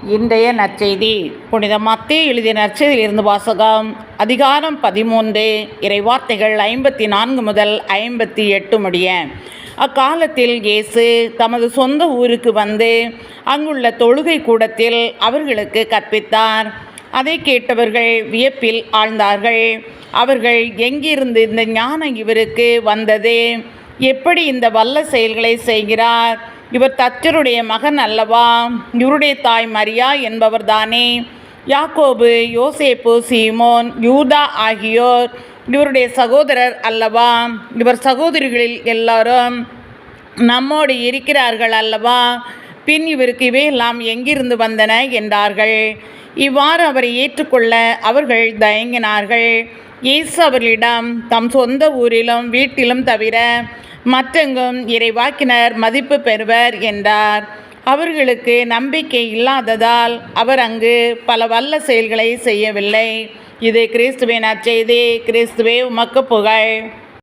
இன்றைய நற்செய்தி புனித மத்தேயு எழுதிய நற்செய்தியிலிருந்து வாசகம். அதிகாரம் 13, இறைவார்த்தைகள் 54 முதல் 58 முடிய. அக்காலத்தில் இயேசு தமது சொந்த ஊருக்கு வந்து அங்குள்ள தொழுகை கூடத்தில் அவர்களுக்கு கற்பித்தார். அதை கேட்டவர்கள் வியப்பில் ஆழ்ந்தார்கள். அவர்கள் எங்கிருந்து இந்த ஞானம் இவருக்கு வந்தது? எப்படி இந்த வல்ல செயல்களை செய்கிறார்? இவர் தச்சருடைய மகன் அல்லவா? இவருடைய தாய் மரியா என்பவர்தானே? யாக்கோபு, யோசேப்பு, சீமோன், யூதா ஆகியோர் இவருடைய சகோதரர் அல்லவா? இவர் சகோதரிகளில் எல்லாரும் நம்மோடு இருக்கிறார்கள் அல்லவா? பின் இவருக்கு இவையெல்லாம் எங்கிருந்து வந்தன என்றார்கள். இவ்வாறு அவரை ஏற்றுக்கொள்ள அவர்கள் தயங்கினார்கள். இயேசு அவர்களிடம், தம் சொந்த ஊரிலும் வீட்டிலும் தவிர மற்றெங்கும் இறைவாக்கினர் மதிப்பு பெறுவர் என்றார். அவர்களுக்கு நம்பிக்கை இல்லாததால் அவர் அங்கு பல வல்ல செயல்களை செய்யவில்லை. இது கிறிஸ்துவின் நற்செய்தி. கிறிஸ்துவே உமக்கு புகழ்.